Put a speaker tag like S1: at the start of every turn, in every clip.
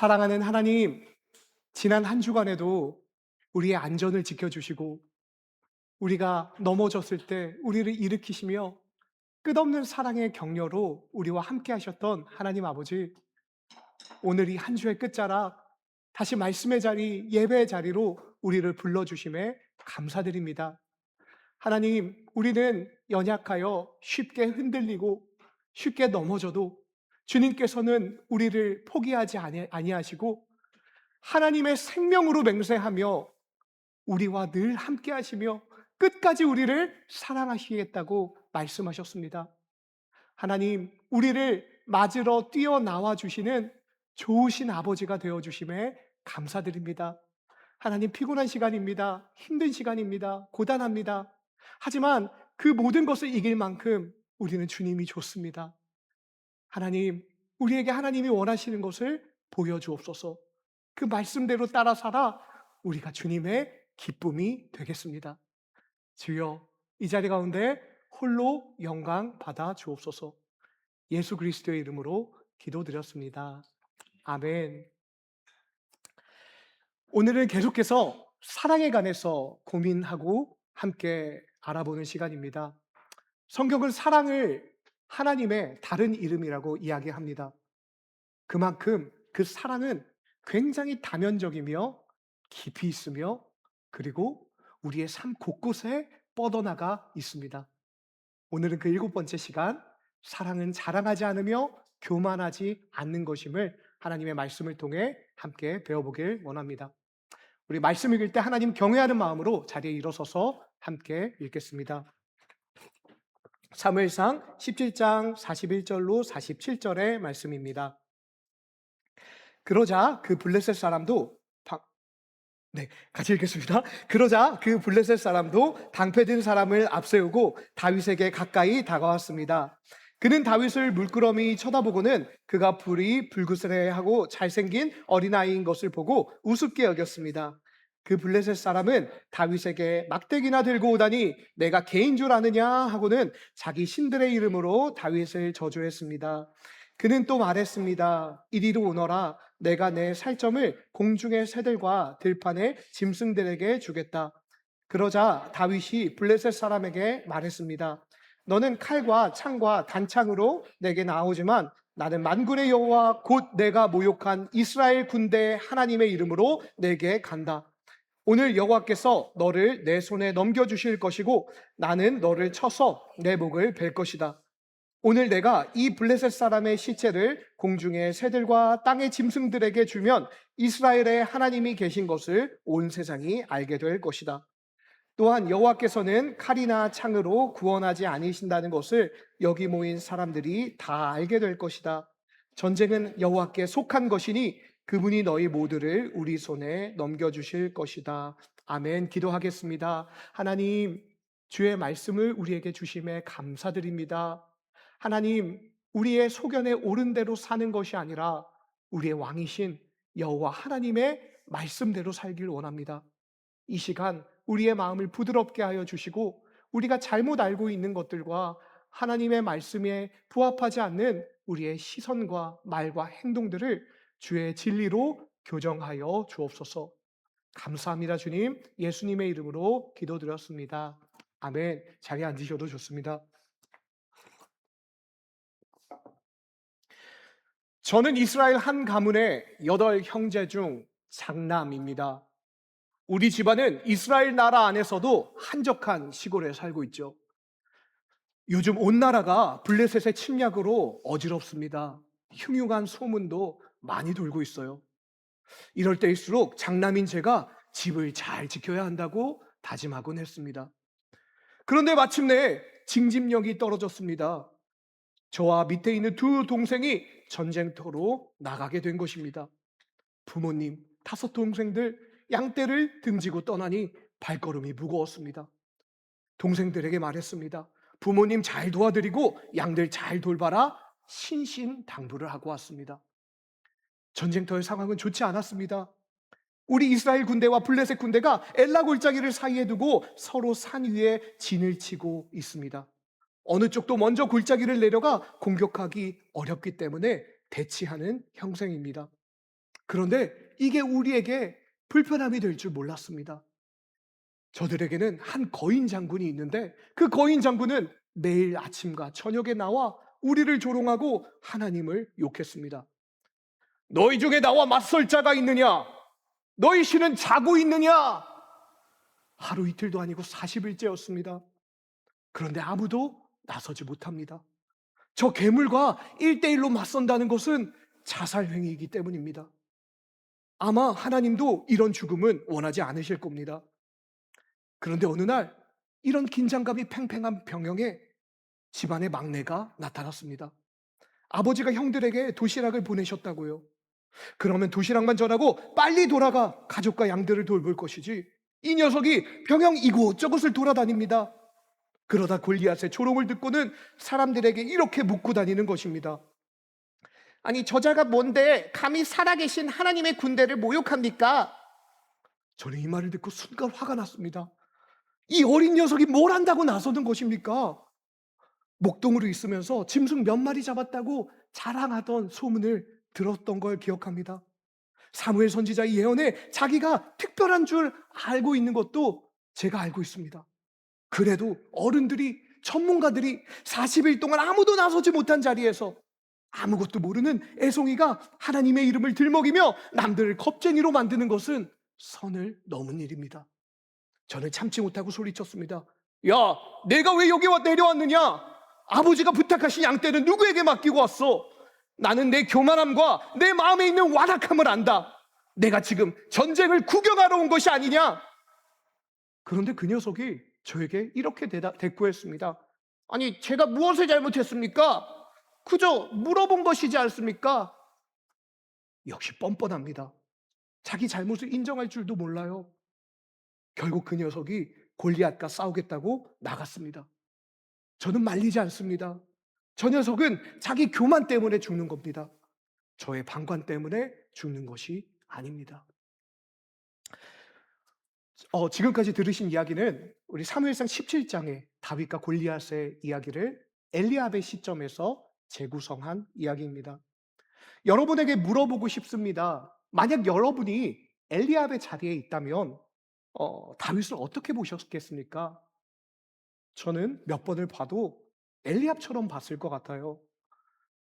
S1: 사랑하는 하나님, 지난 한 주간에도 우리의 안전을 지켜주시고 우리가 넘어졌을 때 우리를 일으키시며 끝없는 사랑의 격려로 우리와 함께 하셨던 하나님 아버지, 오늘 이 한 주의 끝자락 다시 말씀의 자리, 예배의 자리로 우리를 불러주심에 감사드립니다. 하나님, 우리는 연약하여 쉽게 흔들리고 쉽게 넘어져도 주님께서는 우리를 포기하지 아니하시고 하나님의 생명으로 맹세하며 우리와 늘 함께 하시며 끝까지 우리를 사랑하시겠다고 말씀하셨습니다. 하나님, 우리를 맞으러 뛰어나와 주시는 좋으신 아버지가 되어 주심에 감사드립니다. 하나님, 피곤한 시간입니다. 힘든 시간입니다. 고단합니다. 하지만 그 모든 것을 이길 만큼 우리는 주님이 좋습니다. 하나님, 우리에게 하나님이 원하시는 것을 보여주옵소서. 그 말씀대로 따라 살아 우리가 주님의 기쁨이 되겠습니다. 주여, 이 자리 가운데 홀로 영광 받아 주옵소서. 예수 그리스도의 이름으로 기도드렸습니다. 아멘. 오늘은 계속해서 사랑에 관해서 고민하고 함께 알아보는 시간입니다. 성경은 사랑을 하나님의 다른 이름이라고 이야기합니다. 그만큼 그 사랑은 굉장히 다면적이며 깊이 있으며 그리고 우리의 삶 곳곳에 뻗어나가 있습니다. 오늘은 그 일곱 번째 시간, 사랑은 자랑하지 않으며 교만하지 않는 것임을 하나님의 말씀을 통해 함께 배워보길 원합니다. 우리 말씀 읽을 때 하나님 경외하는 마음으로 자리에 일어서서 함께 읽겠습니다. 사무엘상 17장 41절로 47절의 말씀입니다. 그러자 그 블레셋 사람도 같이 읽겠습니다. 그러자 그 블레셋 사람도 방패든 사람을 앞세우고 다윗에게 가까이 다가왔습니다. 그는 다윗을 물끄러미 쳐다보고는 그가 불이 불그스레하고 잘생긴 어린아이인 것을 보고 우습게 여겼습니다. 그 블레셋 사람은 다윗에게 막대기나 들고 오다니 내가 개인 줄 아느냐 하고는 자기 신들의 이름으로 다윗을 저주했습니다. 그는 또 말했습니다. 이리로 오너라. 내가 내 살점을 공중의 새들과 들판의 짐승들에게 주겠다. 그러자 다윗이 블레셋 사람에게 말했습니다. 너는 칼과 창과 단창으로 내게 나오지만 나는 만군의 여호와 곧 내가 모욕한 이스라엘 군대 하나님의 이름으로 내게 간다. 오늘 여호와께서 너를 내 손에 넘겨주실 것이고 나는 너를 쳐서 내 목을 벨 것이다. 오늘 내가 이 블레셋 사람의 시체를 공중의 새들과 땅의 짐승들에게 주면 이스라엘의 하나님이 계신 것을 온 세상이 알게 될 것이다. 또한 여호와께서는 칼이나 창으로 구원하지 않으신다는 것을 여기 모인 사람들이 다 알게 될 것이다. 전쟁은 여호와께 속한 것이니 그분이 너희 모두를 우리 손에 넘겨주실 것이다. 아멘. 기도하겠습니다. 하나님, 주의 말씀을 우리에게 주심에 감사드립니다. 하나님, 우리의 소견에 옳은 대로 사는 것이 아니라 우리의 왕이신 여호와 하나님의 말씀대로 살길 원합니다. 이 시간 우리의 마음을 부드럽게 하여 주시고 우리가 잘못 알고 있는 것들과 하나님의 말씀에 부합하지 않는 우리의 시선과 말과 행동들을 주의 진리로 교정하여 주옵소서. 감사합니다. 주님, 예수님의 이름으로 기도드렸습니다. 아멘. 자리에 앉으셔도 좋습니다. 저는 이스라엘 한 가문의 8형제 중 장남입니다. 우리 집안은 이스라엘 나라 안에서도 한적한 시골에 살고 있죠. 요즘 온 나라가 블레셋의 침략으로 어지럽습니다. 흉흉한 소문도 많이 돌고 있어요. 이럴 때일수록 장남인 제가 집을 잘 지켜야 한다고 다짐하곤 했습니다. 그런데 마침내 징집력이 떨어졌습니다. 저와 밑에 있는 두 동생이 전쟁터로 나가게 된 것입니다. 부모님, 5 동생들 양떼를 등지고 떠나니 발걸음이 무거웠습니다. 동생들에게 말했습니다. 부모님 잘 도와드리고 양들 잘 돌봐라. 신신당부를 하고 왔습니다. 전쟁터의 상황은 좋지 않았습니다. 우리 이스라엘 군대와 블레셋 군대가 엘라 골짜기를 사이에 두고 서로 산 위에 진을 치고 있습니다. 어느 쪽도 먼저 골짜기를 내려가 공격하기 어렵기 때문에 대치하는 형세입니다. 그런데 이게 우리에게 불편함이 될 줄 몰랐습니다. 저들에게는 한 거인 장군이 있는데 그 거인 장군은 매일 아침과 저녁에 나와 우리를 조롱하고 하나님을 욕했습니다. 너희 중에 나와 맞설 자가 있느냐? 너희 신은 자고 있느냐? 하루 이틀도 아니고 40일째였습니다. 그런데 아무도 나서지 못합니다. 저 괴물과 1대1로 맞선다는 것은 자살 행위이기 때문입니다. 아마 하나님도 이런 죽음은 원하지 않으실 겁니다. 그런데 어느 날 이런 긴장감이 팽팽한 병영에 집안의 막내가 나타났습니다. 아버지가 형들에게 도시락을 보내셨다고요. 그러면 도시락만 전하고 빨리 돌아가 가족과 양들을 돌볼 것이지, 이 녀석이 병영 이곳저곳을 돌아다닙니다. 그러다 골리앗의 조롱을 듣고는 사람들에게 이렇게 묻고 다니는 것입니다. 아니, 저자가 뭔데 감히 살아계신 하나님의 군대를 모욕합니까? 저는 이 말을 듣고 순간 화가 났습니다. 이 어린 녀석이 뭘 한다고 나서는 것입니까? 목동으로 있으면서 짐승 몇 마리 잡았다고 자랑하던 소문을 들었던 걸 기억합니다. 사무엘 선지자의 예언에 자기가 특별한 줄 알고 있는 것도 제가 알고 있습니다. 그래도 어른들이, 전문가들이 40일 동안 아무도 나서지 못한 자리에서 아무것도 모르는 애송이가 하나님의 이름을 들먹이며 남들을 겁쟁이로 만드는 것은 선을 넘은 일입니다. 저는 참지 못하고 소리쳤습니다. 야, 내가 왜 여기 내려왔느냐? 아버지가 부탁하신 양떼는 누구에게 맡기고 왔어? 나는 내 교만함과 내 마음에 있는 완악함을 안다. 내가 지금 전쟁을 구경하러 온 것이 아니냐? 그런데 그 녀석이 저에게 이렇게 대꾸했습니다. 아니, 제가 무엇을 잘못했습니까? 그저 물어본 것이지 않습니까? 역시 뻔뻔합니다. 자기 잘못을 인정할 줄도 몰라요. 결국 그 녀석이 골리앗과 싸우겠다고 나갔습니다. 저는 말리지 않습니다. 저 녀석은 자기 교만 때문에 죽는 겁니다. 저의 방관 때문에 죽는 것이 아닙니다. 지금까지 들으신 이야기는 우리 사무엘상 17장의 다윗과 골리앗의 이야기를 엘리압의 시점에서 재구성한 이야기입니다. 여러분에게 물어보고 싶습니다. 만약 여러분이 엘리압의 자리에 있다면 다윗을 어떻게 보셨겠습니까? 저는 몇 번을 봐도 엘리압처럼 봤을 것 같아요.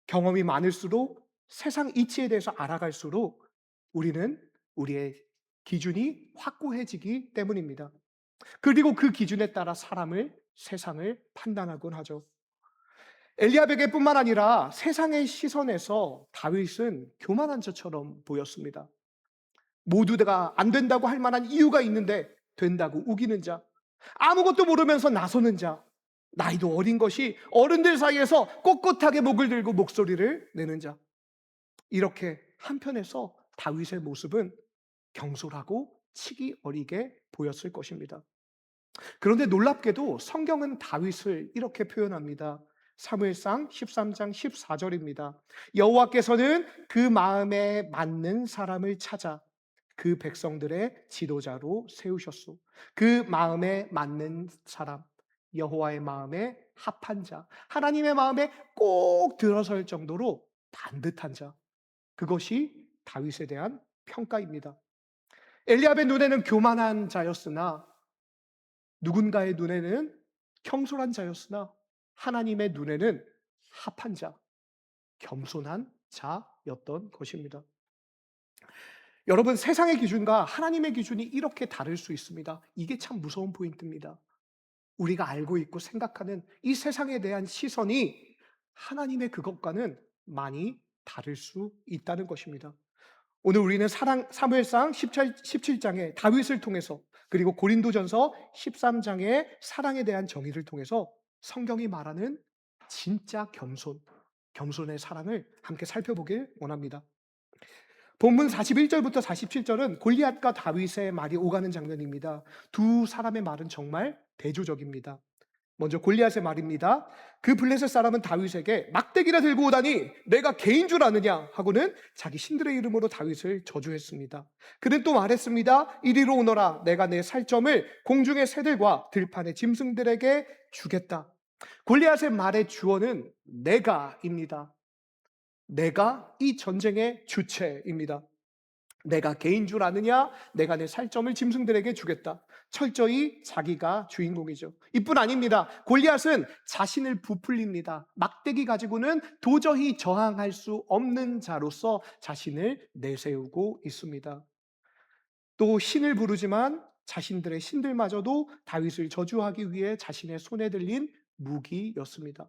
S1: 경험이 많을수록 세상 이치에 대해서 알아갈수록 우리는 우리의 기준이 확고해지기 때문입니다. 그리고 그 기준에 따라 사람을, 세상을 판단하곤 하죠. 엘리압에게 뿐만 아니라 세상의 시선에서 다윗은 교만한 자처럼 보였습니다. 모두가 안 된다고 할 만한 이유가 있는데 된다고 우기는 자, 아무것도 모르면서 나서는 자, 나이도 어린 것이 어른들 사이에서 꼿꼿하게 목을 들고 목소리를 내는 자. 이렇게 한편에서 다윗의 모습은 경솔하고 치기 어리게 보였을 것입니다. 그런데 놀랍게도 성경은 다윗을 이렇게 표현합니다. 사무엘상 13장 14절입니다. 여호와께서는 그 마음에 맞는 사람을 찾아 그 백성들의 지도자로 세우셨소. 그 마음에 맞는 사람, 여호와의 마음에 합한 자, 하나님의 마음에 꼭 들어설 정도로 반듯한 자, 그것이 다윗에 대한 평가입니다. 엘리압의 눈에는 교만한 자였으나, 누군가의 눈에는 겸손한 자였으나, 하나님의 눈에는 합한 자, 겸손한 자였던 것입니다. 여러분, 세상의 기준과 하나님의 기준이 이렇게 다를 수 있습니다. 이게 참 무서운 포인트입니다. 우리가 알고 있고 생각하는 이 세상에 대한 시선이 하나님의 그것과는 많이 다를 수 있다는 것입니다. 오늘 우리는 사무엘상 17장의 다윗을 통해서, 그리고 고린도전서 13장의 사랑에 대한 정의를 통해서 성경이 말하는 진짜 겸손의 사랑을 함께 살펴보길 원합니다. 본문 41절부터 47절은 골리앗과 다윗의 말이 오가는 장면입니다. 두 사람의 말은 정말 대조적입니다. 먼저 골리앗의 말입니다. 그 블레셋 사람은 다윗에게 막대기나 들고 오다니 내가 개인 줄 아느냐 하고는 자기 신들의 이름으로 다윗을 저주했습니다. 그는 또 말했습니다. 이리로 오너라. 내가 내 살점을 공중의 새들과 들판의 짐승들에게 주겠다. 골리앗의 말의 주어는 내가입니다. 내가 이 전쟁의 주체입니다. 내가 개인 줄 아느냐? 내가 내 살점을 짐승들에게 주겠다. 철저히 자기가 주인공이죠. 이뿐 아닙니다. 골리앗은 자신을 부풀립니다. 막대기 가지고는 도저히 저항할 수 없는 자로서 자신을 내세우고 있습니다. 또 신을 부르지만 자신들의 신들마저도 다윗을 저주하기 위해 자신의 손에 들린 무기였습니다.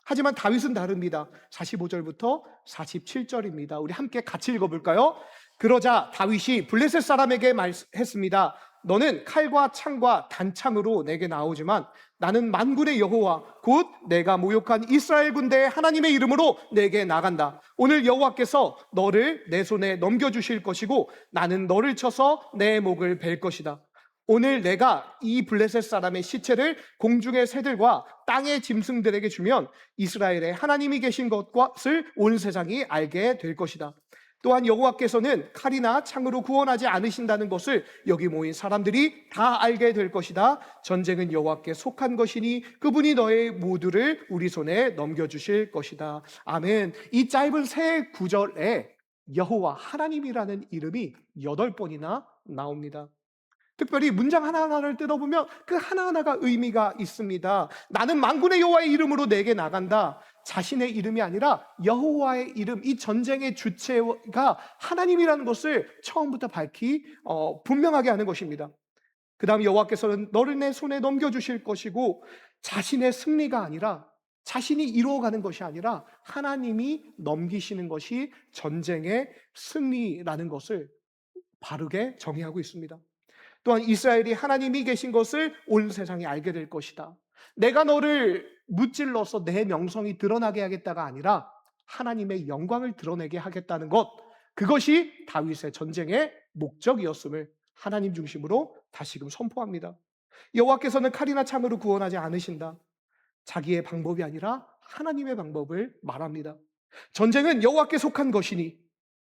S1: 하지만 다윗은 다릅니다. 45절부터 47절입니다. 우리 함께 같이 읽어볼까요? 그러자 다윗이 블레셋 사람에게 말했습니다. 너는 칼과 창과 단창으로 내게 나오지만 나는 만군의 여호와 곧 내가 모욕한 이스라엘 군대의 하나님의 이름으로 내게 나간다. 오늘 여호와께서 너를 내 손에 넘겨주실 것이고 나는 너를 쳐서 내 목을 벨 것이다. 오늘 내가 이 블레셋 사람의 시체를 공중의 새들과 땅의 짐승들에게 주면 이스라엘에 하나님이 계신 것을 온 세상이 알게 될 것이다. 또한 여호와께서는 칼이나 창으로 구원하지 않으신다는 것을 여기 모인 사람들이 다 알게 될 것이다. 전쟁은 여호와께 속한 것이니 그분이 너의 모두를 우리 손에 넘겨주실 것이다. 아멘. 이 짧은 세 구절에 여호와 하나님이라는 이름이 8번이나 나옵니다. 특별히 문장 하나하나를 뜯어보면 그 하나하나가 의미가 있습니다. 나는 만군의 여호와의 이름으로 내게 나간다. 자신의 이름이 아니라 여호와의 이름, 이 전쟁의 주체가 하나님이라는 것을 처음부터 분명하게 하는 것입니다. 그 다음 여호와께서는 너를 내 손에 넘겨주실 것이고 자신의 승리가 아니라 자신이 이루어가는 것이 아니라 하나님이 넘기시는 것이 전쟁의 승리라는 것을 바르게 정의하고 있습니다. 또한 이스라엘이 하나님이 계신 것을 온 세상이 알게 될 것이다. 내가 너를 무찔러서 내 명성이 드러나게 하겠다가 아니라 하나님의 영광을 드러내게 하겠다는 것, 그것이 다윗의 전쟁의 목적이었음을 하나님 중심으로 다시금 선포합니다. 여호와께서는 칼이나 창으로 구원하지 않으신다. 자기의 방법이 아니라 하나님의 방법을 말합니다. 전쟁은 여호와께 속한 것이니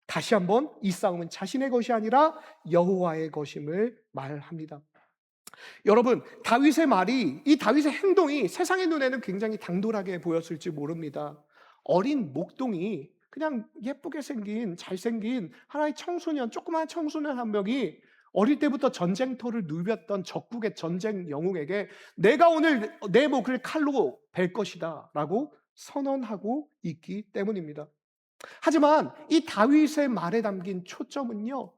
S1: 다시 한번 이 싸움은 자신의 것이 아니라 여호와의 것임을 말합니다. 여러분, 이 다윗의 행동이 세상의 눈에는 굉장히 당돌하게 보였을지 모릅니다. 어린 목동이 그냥 예쁘게 생긴 잘생긴 하나의 청소년, 조그마한 청소년 한 명이 어릴 때부터 전쟁터를 누볐던 적국의 전쟁 영웅에게 내가 오늘 내 목을 칼로 벨 것이다 라고 선언하고 있기 때문입니다. 하지만 이 다윗의 말에 담긴 초점은요,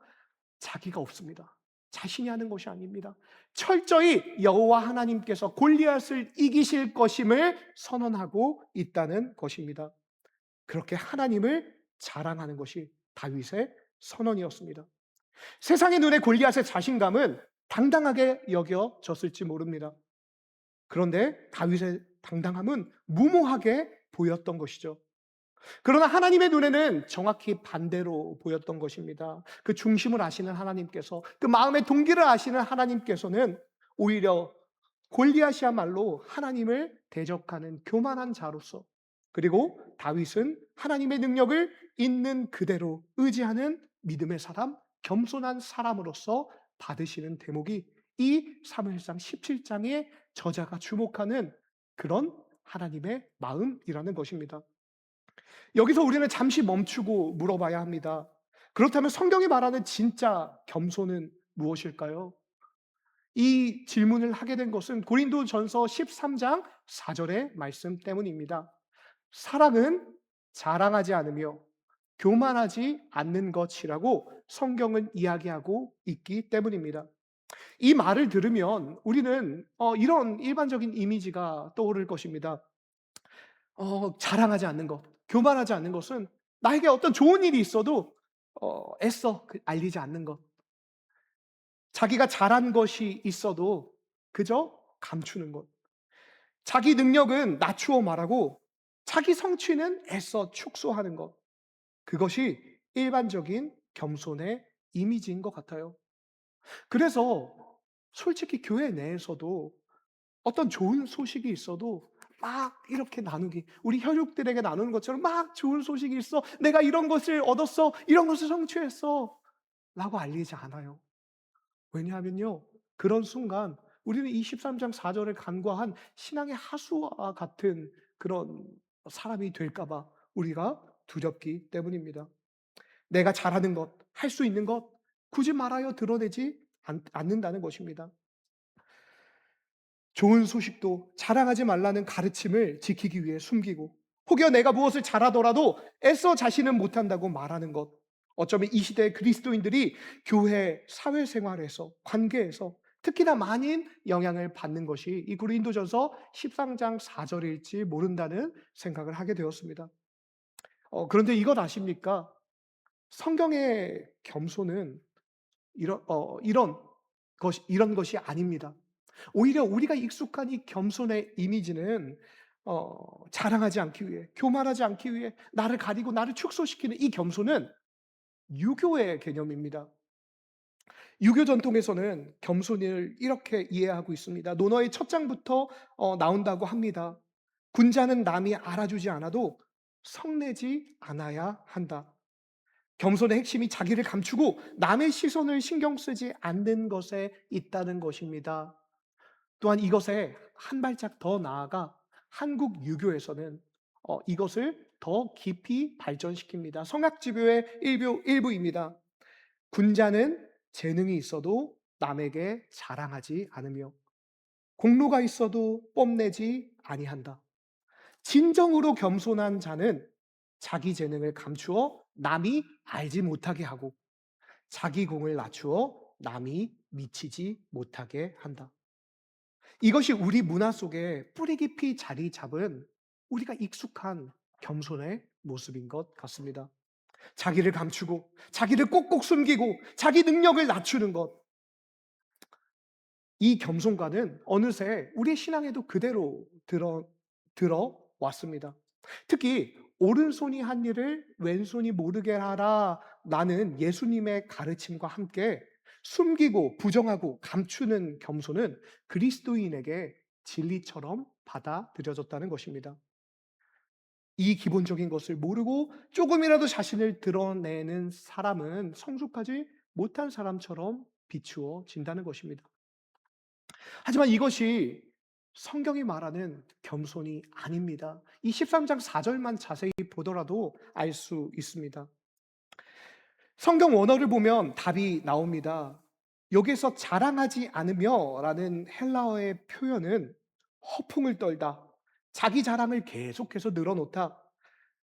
S1: 자기가 없습니다. 자신이 하는 것이 아닙니다. 철저히 여호와 하나님께서 골리앗을 이기실 것임을 선언하고 있다는 것입니다. 그렇게 하나님을 자랑하는 것이 다윗의 선언이었습니다. 세상의 눈에 골리앗의 자신감은 당당하게 여겨졌을지 모릅니다. 그런데 다윗의 당당함은 무모하게 보였던 것이죠. 그러나 하나님의 눈에는 정확히 반대로 보였던 것입니다. 그 중심을 아시는 하나님께서, 그 마음의 동기를 아시는 하나님께서는 오히려 골리앗이야말로 하나님을 대적하는 교만한 자로서, 그리고 다윗은 하나님의 능력을 있는 그대로 의지하는 믿음의 사람, 겸손한 사람으로서 받으시는 대목이 이 사무엘상 17장의 저자가 주목하는 그런 하나님의 마음이라는 것입니다. 여기서 우리는 잠시 멈추고 물어봐야 합니다. 그렇다면 성경이 말하는 진짜 겸손은 무엇일까요? 이 질문을 하게 된 것은 고린도전서 13장 4절의 말씀 때문입니다. 사랑은 자랑하지 않으며 교만하지 않는 것이라고 성경은 이야기하고 있기 때문입니다. 이 말을 들으면 우리는 이런 일반적인 이미지가 떠오를 것입니다. 자랑하지 않는 것, 교만하지 않는 것은 나에게 어떤 좋은 일이 있어도 애써 알리지 않는 것. 자기가 잘한 것이 있어도 그저 감추는 것. 자기 능력은 낮추어 말하고 자기 성취는 애써 축소하는 것. 그것이 일반적인 겸손의 이미지인 것 같아요. 그래서 솔직히 교회 내에서도 어떤 좋은 소식이 있어도 막 이렇게 나누기, 우리 혈육들에게 나누는 것처럼 막 좋은 소식이 있어, 내가 이런 것을 얻었어, 이런 것을 성취했어 라고 알리지 않아요. 왜냐하면요, 그런 순간 우리는 이 13장 4절을 간과한 신앙의 하수와 같은 그런 사람이 될까 봐 우리가 두렵기 때문입니다. 내가 잘하는 것, 할 수 있는 것 굳이 말하여 드러내지 않는다는 것입니다. 좋은 소식도 자랑하지 말라는 가르침을 지키기 위해 숨기고, 혹여 내가 무엇을 잘하더라도 애써 자신은 못한다고 말하는 것, 어쩌면 이 시대의 그리스도인들이 교회 사회생활에서, 관계에서 특히나 많은 영향을 받는 것이 이 고린도전서 13장 4절일지 모른다는 생각을 하게 되었습니다. 그런데 이것 아십니까? 성경의 겸손은 이런 것이 아닙니다. 오히려 우리가 익숙한 이 겸손의 이미지는 자랑하지 않기 위해, 교만하지 않기 위해, 나를 가리고 나를 축소시키는 이 겸손은 유교의 개념입니다. 유교 전통에서는 겸손을 이렇게 이해하고 있습니다. 논어의 첫 장부터 나온다고 합니다. 군자는 남이 알아주지 않아도 성내지 않아야 한다. 겸손의 핵심이 자기를 감추고 남의 시선을 신경 쓰지 않는 것에 있다는 것입니다. 또한 이것에 한 발짝 더 나아가 한국 유교에서는 이것을 더 깊이 발전시킵니다. 성악지교의 일부입니다. 군자는 재능이 있어도 남에게 자랑하지 않으며 공로가 있어도 뽐내지 아니한다. 진정으로 겸손한 자는 자기 재능을 감추어 남이 알지 못하게 하고 자기 공을 낮추어 남이 미치지 못하게 한다. 이것이 우리 문화 속에 뿌리 깊이 자리 잡은 우리가 익숙한 겸손의 모습인 것 같습니다. 자기를 감추고 자기를 꼭꼭 숨기고 자기 능력을 낮추는 것. 이 겸손과는 어느새 우리의 신앙에도 그대로 들어왔습니다. 특히 오른손이 한 일을 왼손이 모르게 하라라는 예수님의 가르침과 함께 숨기고 부정하고 감추는 겸손은 그리스도인에게 진리처럼 받아들여졌다는 것입니다. 이 기본적인 것을 모르고 조금이라도 자신을 드러내는 사람은 성숙하지 못한 사람처럼 비추어진다는 것입니다. 하지만 이것이 성경이 말하는 겸손이 아닙니다. 이 13장 4절만 자세히 보더라도 알 수 있습니다. 성경 원어를 보면 답이 나옵니다. 여기에서 자랑하지 않으며 라는 헬라어의 표현은 허풍을 떨다, 자기 자랑을 계속해서 늘어놓다,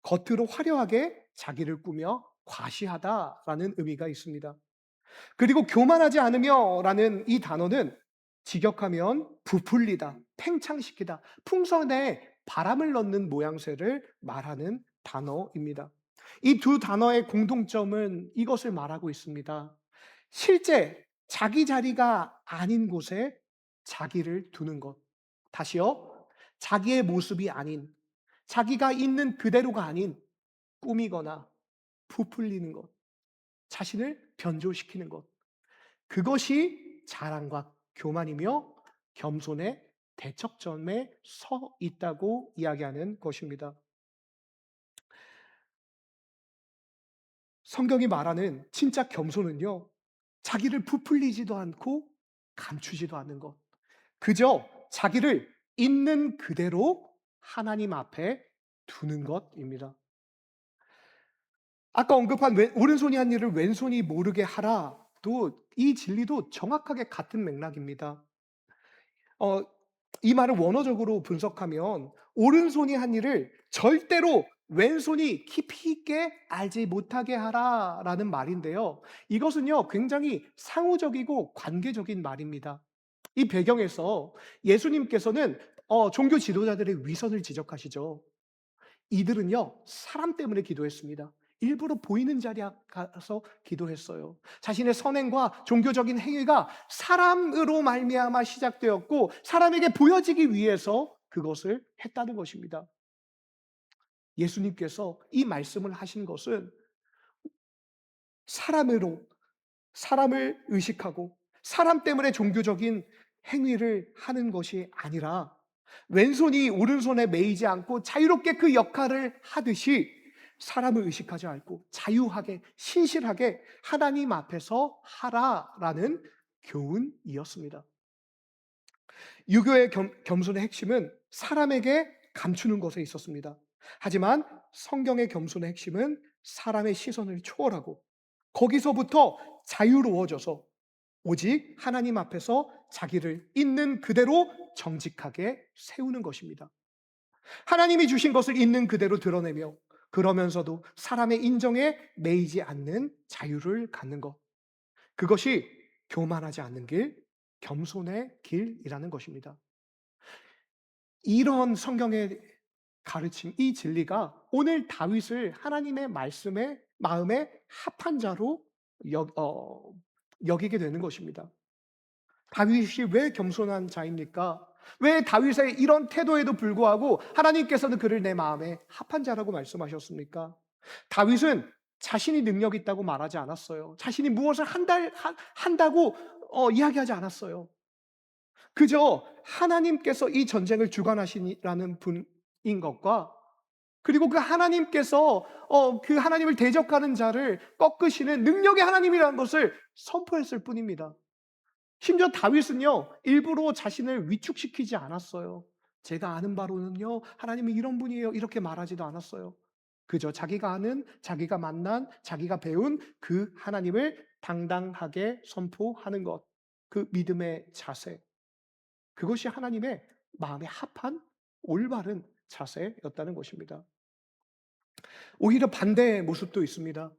S1: 겉으로 화려하게 자기를 꾸며 과시하다라는 의미가 있습니다. 그리고 교만하지 않으며 라는 이 단어는 직역하면 부풀리다, 팽창시키다, 풍선에 바람을 넣는 모양새를 말하는 단어입니다. 이 두 단어의 공통점은 이것을 말하고 있습니다. 실제 자기 자리가 아닌 곳에 자기를 두는 것. 다시요. 자기의 모습이 아닌, 자기가 있는 그대로가 아닌 꾸미거나 부풀리는 것, 자신을 변조시키는 것. 그것이 자랑과 교만이며 겸손의 대척점에 서 있다고 이야기하는 것입니다. 성경이 말하는 진짜 겸손은요, 자기를 부풀리지도 않고 감추지도 않는 것. 그저 자기를 있는 그대로 하나님 앞에 두는 것입니다. 아까 언급한 오른손이 한 일을 왼손이 모르게 하라도 이 진리도 정확하게 같은 맥락입니다. 어, 이 말을 원어적으로 분석하면 오른손이 한 일을 절대로 왼손이 깊이 있게 알지 못하게 하라라는 말인데요. 이것은요, 굉장히 상호적이고 관계적인 말입니다. 이 배경에서 예수님께서는 종교 지도자들의 위선을 지적하시죠. 이들은요, 사람 때문에 기도했습니다. 일부러 보이는 자리에 가서 기도했어요. 자신의 선행과 종교적인 행위가 사람으로 말미암아 시작되었고 사람에게 보여지기 위해서 그것을 했다는 것입니다. 예수님께서 이 말씀을 하신 것은 사람으로 사람을 의식하고 사람 때문에 종교적인 행위를 하는 것이 아니라 왼손이 오른손에 매이지 않고 자유롭게 그 역할을 하듯이 사람을 의식하지 않고 자유하게 신실하게 하나님 앞에서 하라라는 교훈이었습니다. 유교의 겸손의 핵심은 사람에게 감추는 것에 있었습니다. 하지만 성경의 겸손의 핵심은 사람의 시선을 초월하고 거기서부터 자유로워져서 오직 하나님 앞에서 자기를 있는 그대로 정직하게 세우는 것입니다. 하나님이 주신 것을 있는 그대로 드러내며 그러면서도 사람의 인정에 매이지 않는 자유를 갖는 것. 그것이 교만하지 않는 길, 겸손의 길이라는 것입니다. 이런 성경의 가르침, 이 진리가 오늘 다윗을 하나님의 말씀에 마음에 합한 자로 여기게 되는 것입니다. 다윗이 왜 겸손한 자입니까? 왜 다윗의 이런 태도에도 불구하고 하나님께서는 그를 내 마음에 합한 자라고 말씀하셨습니까? 다윗은 자신이 능력 있다고 말하지 않았어요. 자신이 무엇을 한다고 이야기하지 않았어요. 그저 하나님께서 이 전쟁을 주관하시라는 분인 것과 그리고 그 하나님께서 그 하나님을 대적하는 자를 꺾으시는 능력의 하나님이라는 것을 선포했을 뿐입니다. 심지어 다윗은요, 일부러 자신을 위축시키지 않았어요. 제가 아는 바로는요, 하나님이 이런 분이에요. 이렇게 말하지도 않았어요. 그저 자기가 아는, 자기가 만난, 자기가 배운 그 하나님을 당당하게 선포하는 것. 그 믿음의 자세. 그것이 하나님의 마음에 합한 올바른 자세였다는 것입니다. 오히려 반대의 모습도 있습니다.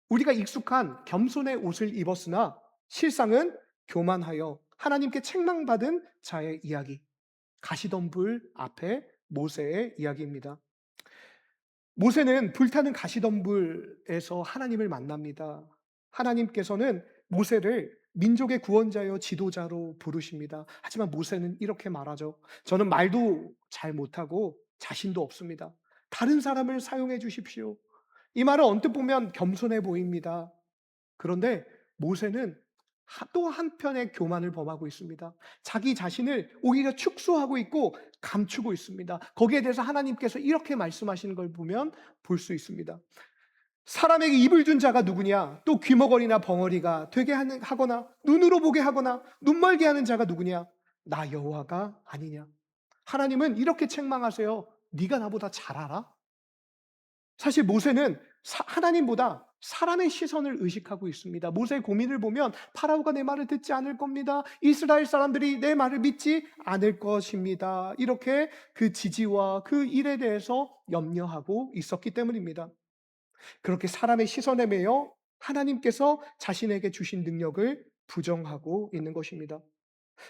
S1: 우리가 익숙한 겸손의 옷을 입었으나 실상은 교만하여 하나님께 책망받은 자의 이야기. 가시덤불 앞에 모세의 이야기입니다. 모세는 불타는 가시덤불에서 하나님을 만납니다. 하나님께서는 모세를 민족의 구원자여 지도자로 부르십니다. 하지만 모세는 이렇게 말하죠. 저는 말도 잘 못하고 자신도 없습니다. 다른 사람을 사용해 주십시오. 이 말은 언뜻 보면 겸손해 보입니다. 그런데 모세는 또 한편의 교만을 범하고 있습니다. 자기 자신을 오히려 축소하고 있고 감추고 있습니다. 거기에 대해서 하나님께서 이렇게 말씀하시는 걸 보면 볼 수 있습니다. 사람에게 입을 준 자가 누구냐? 또 귀머거리나 벙어리가 되게 하거나 눈으로 보게 하거나 눈멀게 하는 자가 누구냐? 나 여호와가 아니냐? 하나님은 이렇게 책망하세요. 네가 나보다 잘 알아? 사실 모세는 하나님보다 사람의 시선을 의식하고 있습니다. 모세의 고민을 보면 파라오가 내 말을 듣지 않을 겁니다. 이스라엘 사람들이 내 말을 믿지 않을 것입니다. 이렇게 그 지지와 그 일에 대해서 염려하고 있었기 때문입니다. 그렇게 사람의 시선에 매여 하나님께서 자신에게 주신 능력을 부정하고 있는 것입니다.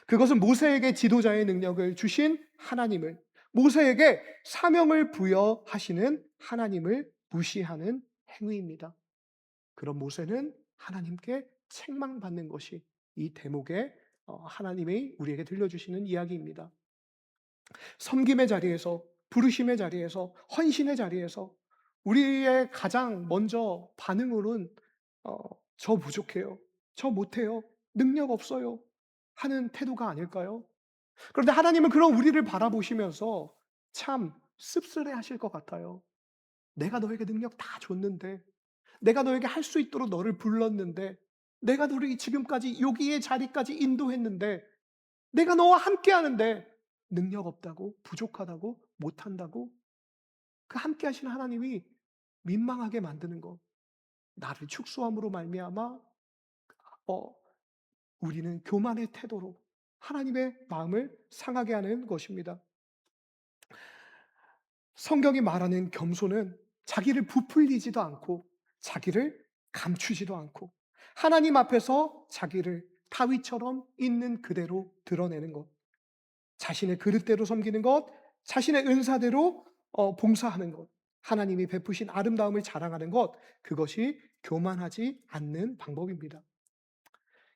S1: 그것은 모세에게 지도자의 능력을 주신 하나님을, 모세에게 사명을 부여하시는 하나님을 무시하는 행위입니다. 그런 모세는 하나님께 책망받는 것이 이 대목에 하나님이 우리에게 들려주시는 이야기입니다. 섬김의 자리에서, 부르심의 자리에서, 헌신의 자리에서 우리의 가장 먼저 반응으로는 어, 저 부족해요, 저 못해요, 능력 없어요 하는 태도가 아닐까요? 그런데 하나님은 그런 우리를 바라보시면서 참 씁쓸해 하실 것 같아요. 내가 너에게 능력 다 줬는데, 내가 너에게 할 수 있도록 너를 불렀는데, 내가 너를 지금까지 여기의 자리까지 인도했는데, 내가 너와 함께 하는데 능력 없다고, 부족하다고, 못한다고, 그 함께 하시는 하나님이 민망하게 만드는 것, 나를 축소함으로 말미암아 어, 우리는 교만의 태도로 하나님의 마음을 상하게 하는 것입니다. 성경이 말하는 겸손은 자기를 부풀리지도 않고 자기를 감추지도 않고 하나님 앞에서 자기를 다윗처럼 있는 그대로 드러내는 것, 자신의 그릇대로 섬기는 것, 자신의 은사대로 봉사하는 것, 하나님이 베푸신 아름다움을 자랑하는 것, 그것이 교만하지 않는 방법입니다.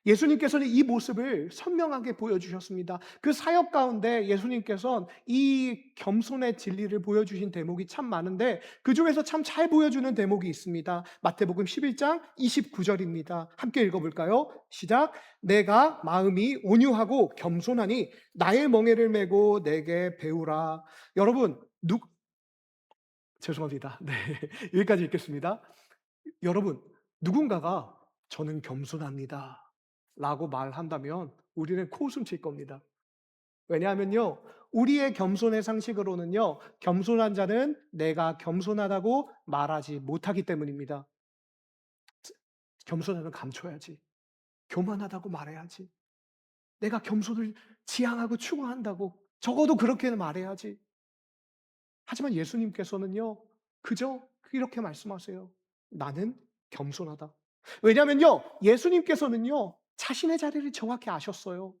S1: 예수님께서는 이 모습을 선명하게 보여주셨습니다. 그 사역 가운데 예수님께서는 이 겸손의 진리를 보여주신 대목이 참 많은데 그 중에서 참 잘 보여주는 대목이 있습니다. 마태복음 11장 29절입니다. 함께 읽어볼까요? 시작. 내가 마음이 온유하고 겸손하니 나의 멍에를 메고 내게 배우라. 여러분, 죄송합니다. 네, 여기까지 읽겠습니다. 여러분, 누군가가 저는 겸손합니다 라고 말한다면 우리는 코웃음 칠 겁니다. 왜냐하면요, 우리의 겸손의 상식으로는요, 겸손한 자는 내가 겸손하다고 말하지 못하기 때문입니다. 겸손함을 감춰야지. 교만하다고 말해야지. 내가 겸손을 지향하고 추구한다고 적어도 그렇게는 말해야지. 하지만 예수님께서는요, 그저 이렇게 말씀하세요. 나는 겸손하다. 왜냐면요, 예수님께서는요, 자신의 자리를 정확히 아셨어요.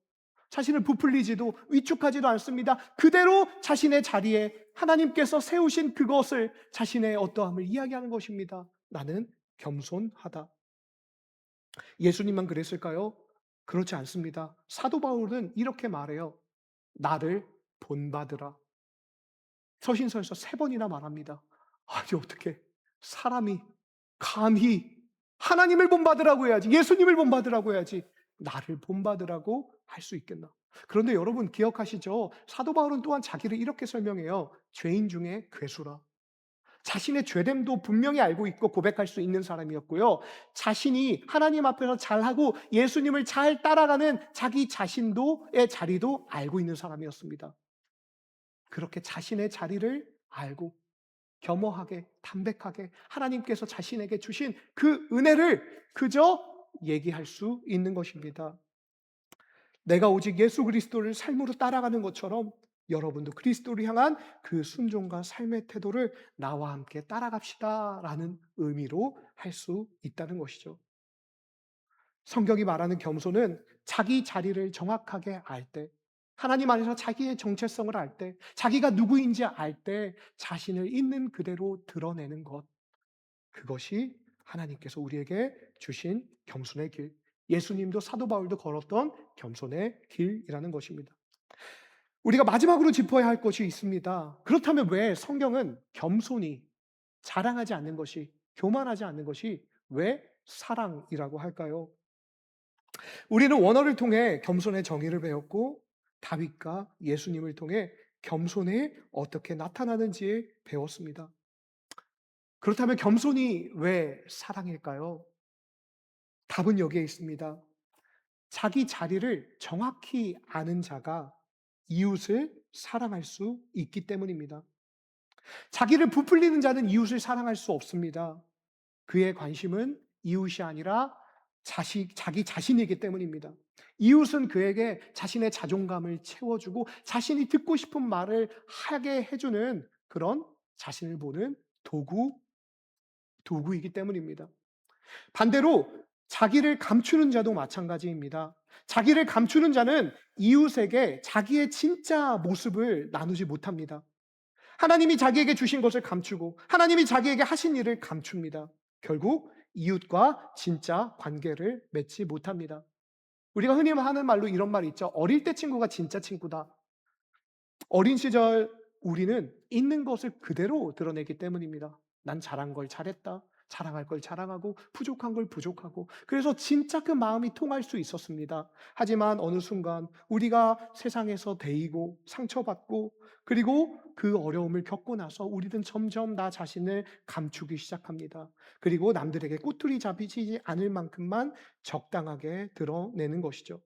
S1: 자신을 부풀리지도 위축하지도 않습니다. 그대로 자신의 자리에 하나님께서 세우신 그것을 자신의 어떠함을 이야기하는 것입니다. 나는 겸손하다. 예수님만 그랬을까요? 그렇지 않습니다. 사도 바울은 이렇게 말해요. 나를 본받으라. 서신서에서 세 번이나 말합니다. 아니, 어떻게 사람이 감히 하나님을 본받으라고 해야지, 예수님을 본받으라고 해야지, 나를 본받으라고 할 수 있겠나? 그런데 여러분 기억하시죠? 사도 바울은 또한 자기를 이렇게 설명해요. 죄인 중에 괴수라. 자신의 죄됨도 분명히 알고 있고 고백할 수 있는 사람이었고요. 자신이 하나님 앞에서 잘하고 예수님을 잘 따라가는 자기 자신도의 자리도 알고 있는 사람이었습니다. 그렇게 자신의 자리를 알고 겸허하게 담백하게 하나님께서 자신에게 주신 그 은혜를 그저 얘기할 수 있는 것입니다. 내가 오직 예수 그리스도를 삶으로 따라가는 것처럼 여러분도 그리스도를 향한 그 순종과 삶의 태도를 나와 함께 따라갑시다라는 의미로 할 수 있다는 것이죠. 성경이 말하는 겸손은 자기 자리를 정확하게 알 때, 하나님 안에서 자기의 정체성을 알 때, 자기가 누구인지 알 때 자신을 있는 그대로 드러내는 것. 그것이 하나님께서 우리에게 주신 겸손의 길, 예수님도 사도 바울도 걸었던 겸손의 길이라는 것입니다. 우리가 마지막으로 짚어야 할 것이 있습니다. 그렇다면 왜 성경은 겸손이 자랑하지 않는 것이, 교만하지 않는 것이 왜 사랑이라고 할까요? 우리는 원어를 통해 겸손의 정의를 배웠고 다윗과 예수님을 통해 겸손이 어떻게 나타나는지 배웠습니다. 그렇다면 겸손이 왜 사랑일까요? 답은 여기에 있습니다. 자기 자리를 정확히 아는 자가 이웃을 사랑할 수 있기 때문입니다. 자기를 부풀리는 자는 이웃을 사랑할 수 없습니다. 그의 관심은 이웃이 아니라 자기 자신이기 때문입니다. 이웃은 그에게 자신의 자존감을 채워주고 자신이 듣고 싶은 말을 하게 해주는 그런 자신을 보는 도구이기 때문입니다. 반대로 자기를 감추는 자도 마찬가지입니다. 자기를 감추는 자는 이웃에게 자기의 진짜 모습을 나누지 못합니다. 하나님이 자기에게 주신 것을 감추고 하나님이 자기에게 하신 일을 감춥니다. 결국 이웃과 진짜 관계를 맺지 못합니다. 우리가 흔히 하는 말로 이런 말이 있죠. 어릴 때 친구가 진짜 친구다. 어린 시절 우리는 있는 것을 그대로 드러내기 때문입니다. 난 잘한 걸 잘했다. 자랑할 걸 자랑하고 부족한 걸 부족하고 그래서 진짜 그 마음이 통할 수 있었습니다. 하지만 어느 순간 우리가 세상에서 데이고 상처받고 그리고 그 어려움을 겪고 나서 우리는 점점 나 자신을 감추기 시작합니다. 그리고 남들에게 꼬투리 잡히지 않을 만큼만 적당하게 드러내는 것이죠.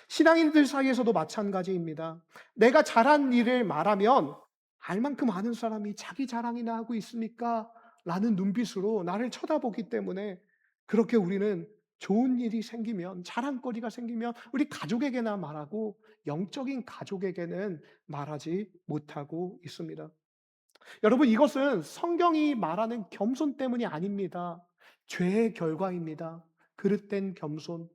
S1: 신앙인들 사이에서도 마찬가지입니다. 내가 잘한 일을 말하면 알 만큼 아는 사람이 자기 자랑이나 하고 있습니까? 라는 눈빛으로 나를 쳐다보기 때문에 그렇게 우리는 좋은 일이 생기면, 자랑거리가 생기면 우리 가족에게나 말하고 영적인 가족에게는 말하지 못하고 있습니다. 여러분, 이것은 성경이 말하는 겸손 때문이 아닙니다. 죄의 결과입니다. 그릇된 겸손.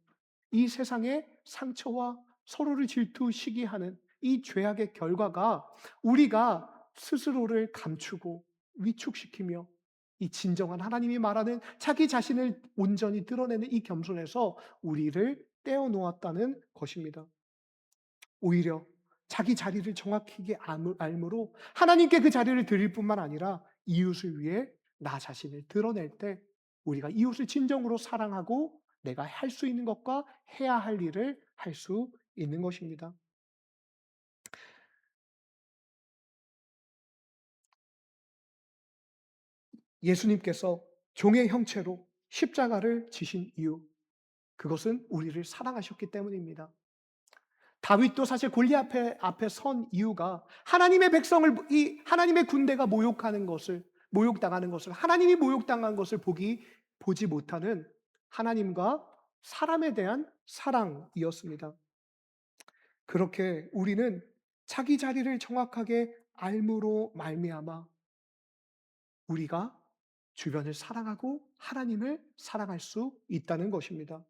S1: 이 세상의 상처와 서로를 질투, 시기하는 이 죄악의 결과가 우리가 스스로를 감추고 위축시키며 이 진정한 하나님이 말하는 자기 자신을 온전히 드러내는 이 겸손에서 우리를 떼어놓았다는 것입니다. 오히려 자기 자리를 정확히 알므로 하나님께 그 자리를 드릴 뿐만 아니라 이웃을 위해 나 자신을 드러낼 때 우리가 이웃을 진정으로 사랑하고 내가 할 수 있는 것과 해야 할 일을 할 수 있는 것입니다. 예수님께서 종의 형체로 십자가를 지신 이유, 그것은 우리를 사랑하셨기 때문입니다. 다윗도 사실 골리앗 앞에 선 이유가 하나님의 백성을, 이 하나님의 군대가 모욕당하는 것을, 하나님이 모욕당한 것을 보지 못하는 하나님과 사람에 대한 사랑이었습니다. 그렇게 우리는 자기 자리를 정확하게 알므로 말미암아 우리가 주변을 사랑하고 하나님을 사랑할 수 있다는 것입니다.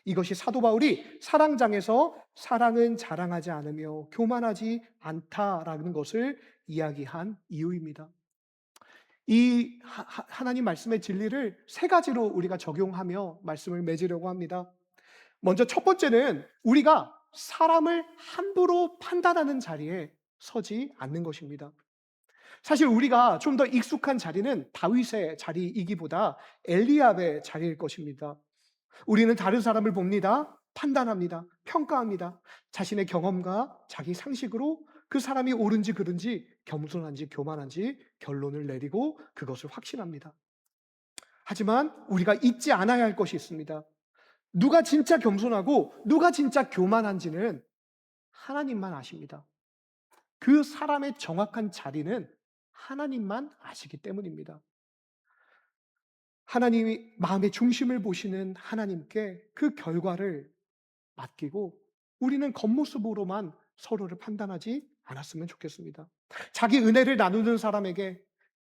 S1: 이것이 사도 바울이 사랑장에서 사랑은 자랑하지 않으며 교만하지 않다라는 것을 이야기한 이유입니다. 이 하나님 말씀의 진리를 세 가지로 우리가 적용하며 말씀을 맺으려고 합니다. 먼저 첫 번째는 우리가 사람을 함부로 판단하는 자리에 서지 않는 것입니다. 사실 우리가 좀 더 익숙한 자리는 다윗의 자리이기보다 엘리압의 자리일 것입니다. 우리는 다른 사람을 봅니다. 판단합니다. 평가합니다. 자신의 경험과 자기 상식으로 그 사람이 옳은지 그른지, 겸손한지 교만한지 결론을 내리고 그것을 확신합니다. 하지만 우리가 잊지 않아야 할 것이 있습니다. 누가 진짜 겸손하고 누가 진짜 교만한지는 하나님만 아십니다. 그 사람의 정확한 자리는 하나님만 아시기 때문입니다. 하나님이 마음의 중심을 보시는 하나님께 그 결과를 맡기고 우리는 겉모습으로만 서로를 판단하지 않았으면 좋겠습니다. 자기 은혜를 나누는 사람에게,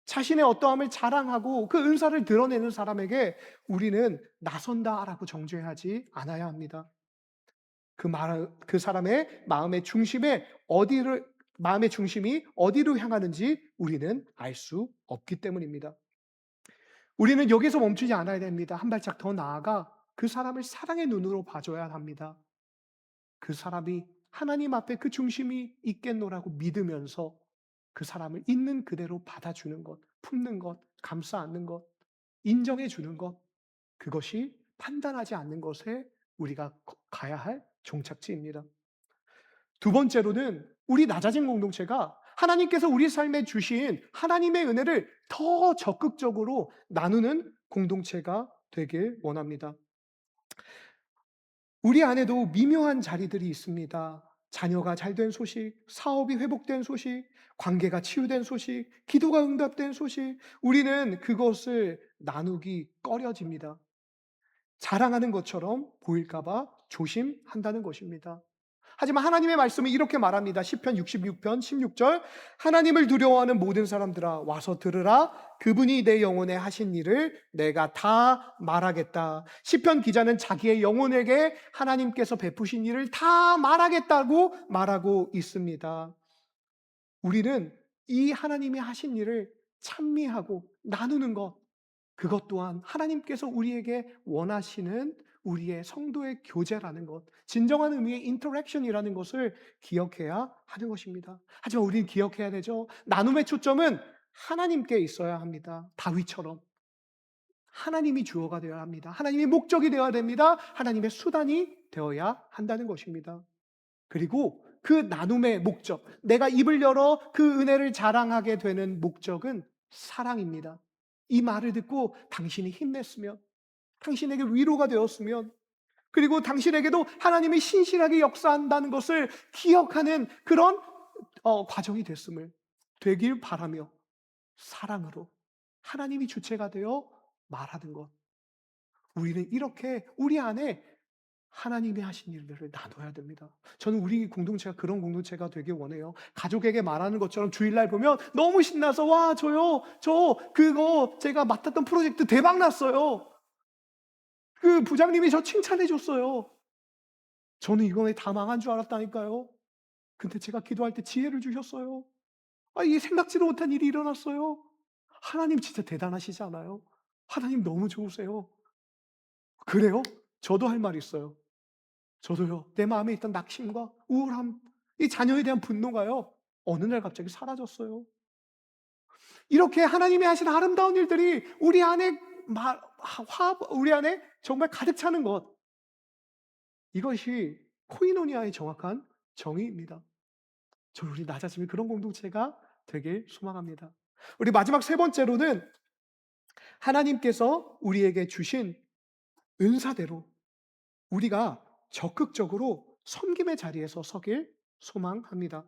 S1: 자신의 어떠함을 자랑하고 그 은사를 드러내는 사람에게 우리는 나선다라고 정죄하지 않아야 합니다. 그 사람의 마음의 중심이 어디로 향하는지 우리는 알 수 없기 때문입니다. 우리는 여기서 멈추지 않아야 됩니다. 한 발짝 더 나아가 그 사람을 사랑의 눈으로 봐줘야 합니다. 그 사람이 하나님 앞에 그 중심이 있겠노라고 믿으면서 그 사람을 있는 그대로 받아주는 것, 품는 것, 감싸 안는 것, 인정해 주는 것, 그것이 판단하지 않는 것에 우리가 가야 할 종착지입니다. 두 번째로는 우리 낮아진 공동체가 하나님께서 우리 삶에 주신 하나님의 은혜를 더 적극적으로 나누는 공동체가 되길 원합니다. 우리 안에도 미묘한 자리들이 있습니다. 자녀가 잘된 소식, 사업이 회복된 소식, 관계가 치유된 소식, 기도가 응답된 소식, 우리는 그것을 나누기 꺼려집니다. 자랑하는 것처럼 보일까봐 조심한다는 것입니다. 하지만 하나님의 말씀은 이렇게 말합니다. 시편 66편 16절, 하나님을 두려워하는 모든 사람들아 와서 들으라. 그분이 내 영혼에 하신 일을 내가 다 말하겠다. 시편 기자는 자기의 영혼에게 하나님께서 베푸신 일을 다 말하겠다고 말하고 있습니다. 우리는 이 하나님이 하신 일을 찬미하고 나누는 것, 그것 또한 하나님께서 우리에게 원하시는 우리의 성도의 교제라는 것, 진정한 의미의 인터랙션이라는 것을 기억해야 하는 것입니다. 하지만 우리는 기억해야 되죠. 나눔의 초점은 하나님께 있어야 합니다. 다윗처럼 하나님이 주어가 되어야 합니다. 하나님이 목적이 되어야 됩니다. 하나님의 수단이 되어야 한다는 것입니다. 그리고 그 나눔의 목적, 내가 입을 열어 그 은혜를 자랑하게 되는 목적은 사랑입니다. 이 말을 듣고 당신이 힘냈으면, 당신에게 위로가 되었으면, 그리고 당신에게도 하나님이 신실하게 역사한다는 것을 기억하는 그런 과정이 되길 바라며 사랑으로 하나님이 주체가 되어 말하는 것, 우리는 이렇게 우리 안에 하나님이 하신 일들을 나눠야 됩니다. 저는 우리 공동체가 그런 공동체가 되길 원해요. 가족에게 말하는 것처럼 주일날 보면 너무 신나서 와 그거 제가 맡았던 프로젝트 대박 났어요. 그 부장님이 저 칭찬해 줬어요. 저는 이번에 다 망한 줄 알았다니까요. 근데 제가 기도할 때 지혜를 주셨어요. 이 생각지도 못한 일이 일어났어요. 하나님 진짜 대단하시지 않아요? 하나님 너무 좋으세요. 그래요? 저도 할 말이 있어요. 저도요. 내 마음에 있던 낙심과 우울함, 이 자녀에 대한 분노가요, 어느 날 갑자기 사라졌어요. 이렇게 하나님이 하신 아름다운 일들이 우리 안에 우리 안에 정말 가득 차는 것, 이것이 코이노니아의 정확한 정의입니다. 저는 우리 낮아짐이 그런 공동체가 되길 소망합니다. 우리 마지막 세 번째로는 하나님께서 우리에게 주신 은사대로 우리가 적극적으로 섬김의 자리에서 서길 소망합니다.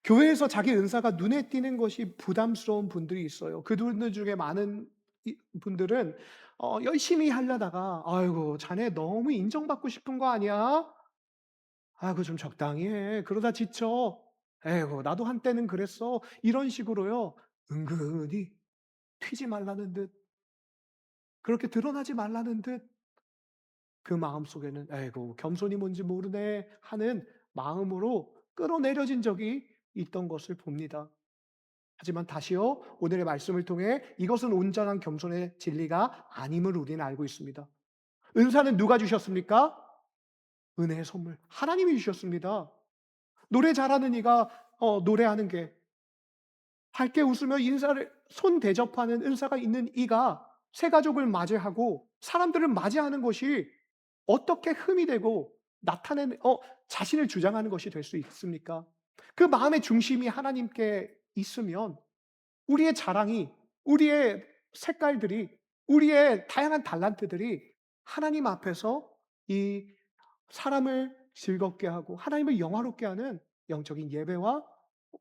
S1: 교회에서 자기 은사가 눈에 띄는 것이 부담스러운 분들이 있어요. 그분들 중에 많은 분들은 열심히 하려다가 "아이고 자네 너무 인정받고 싶은 거 아니야? 아이고 좀 적당히 해. 그러다 지쳐. 에이고 나도 한때는 그랬어." 이런 식으로요. 은근히 튀지 말라는 듯, 그렇게 드러나지 말라는 듯, 그 마음속에는 '에이고 겸손이 뭔지 모르네.' 하는 마음으로 끌어내려진 적이 있던 것을 봅니다. 하지만 다시요, 오늘의 말씀을 통해 이것은 온전한 겸손의 진리가 아님을 우리는 알고 있습니다. 은사는 누가 주셨습니까? 은혜의 선물. 하나님이 주셨습니다. 노래 잘하는 이가 노래하는 게, 밝게 웃으며 인사를 손 대접하는 은사가 있는 이가 새 가족을 맞이하고 사람들을 맞이하는 것이 어떻게 흠이 되고 나타내는 자신을 주장하는 것이 될 수 있습니까? 그 마음의 중심이 하나님께 있으면 우리의 자랑이, 우리의 색깔들이, 우리의 다양한 달란트들이 하나님 앞에서 이 사람을 즐겁게 하고 하나님을 영화롭게 하는 영적인 예배와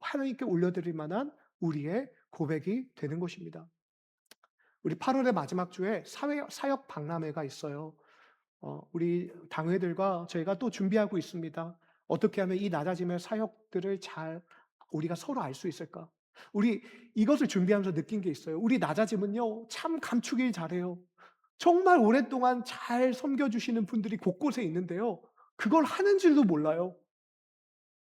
S1: 하나님께 올려드릴 만한 우리의 고백이 되는 것입니다. 우리 8월의 마지막 주에 사역 박람회가 있어요. 우리 당회들과 저희가 또 준비하고 있습니다. 어떻게 하면 이 낮아짐의 사역들을 잘 우리가 서로 알 수 있을까? 우리 이것을 준비하면서 느낀 게 있어요. 우리 낮아짐은요, 참 감추길 잘해요. 정말 오랫동안 잘 섬겨주시는 분들이 곳곳에 있는데요. 그걸 하는 줄도 몰라요.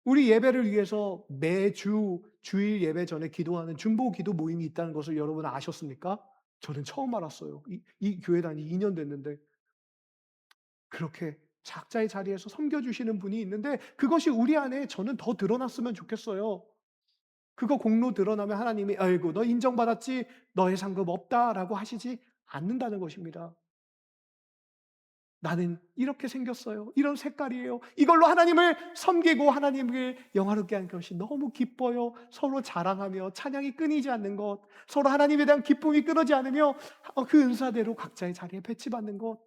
S1: 우리 예배를 위해서 매주 주일 예배 전에 기도하는 중보 기도 모임이 있다는 것을 여러분 아셨습니까? 저는 처음 알았어요. 이 교회 다니 2년 됐는데. 그렇게 각자의 자리에서 섬겨주시는 분이 있는데 그것이 우리 안에 저는 더 드러났으면 좋겠어요. 그거 공로 드러나면 하나님이 "아이고 너 인정받았지? 너의 상급 없다."라고 하시지 않는다는 것입니다. 나는 이렇게 생겼어요. 이런 색깔이에요. 이걸로 하나님을 섬기고 하나님을 영화롭게 하는 것이 너무 기뻐요. 서로 자랑하며 찬양이 끊이지 않는 것, 서로 하나님에 대한 기쁨이 끊어지 않으며 그 은사대로 각자의 자리에 배치받는 것,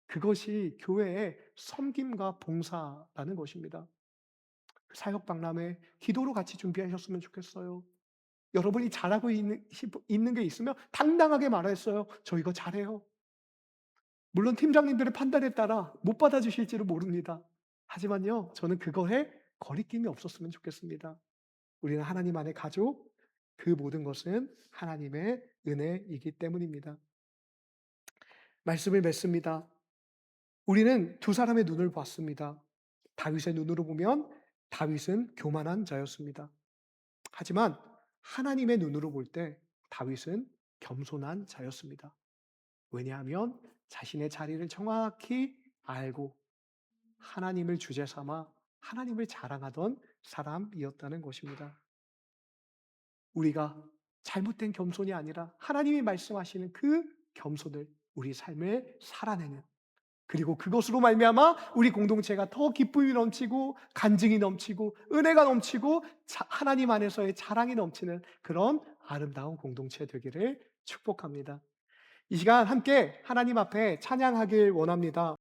S1: 그것이 교회의 섬김과 봉사라는 것입니다. 사역 박람회 기도로 같이 준비하셨으면 좋겠어요. 여러분이 잘하고 있는 게 있으면 당당하게 말했어요. "저 이거 잘해요." 물론 팀장님들의 판단에 따라 못 받아주실지도 모릅니다. 하지만요, 저는 그거에 거리낌이 없었으면 좋겠습니다. 우리는 하나님 안의 가족, 그 모든 것은 하나님의 은혜이기 때문입니다. 말씀을 맺습니다. 우리는 두 사람의 눈을 봤습니다. 다윗의 눈으로 보면 다윗은 교만한 자였습니다. 하지만 하나님의 눈으로 볼 때 다윗은 겸손한 자였습니다. 왜냐하면 자신의 자리를 정확히 알고 하나님을 주제 삼아 하나님을 자랑하던 사람이었다는 것입니다. 우리가 잘못된 겸손이 아니라 하나님이 말씀하시는 그 겸손을 우리 삶에 살아내는, 그리고 그것으로 말미암아 우리 공동체가 더 기쁨이 넘치고 간증이 넘치고 은혜가 넘치고 하나님 안에서의 자랑이 넘치는 그런 아름다운 공동체 되기를 축복합니다. 이 시간 함께 하나님 앞에 찬양하길 원합니다.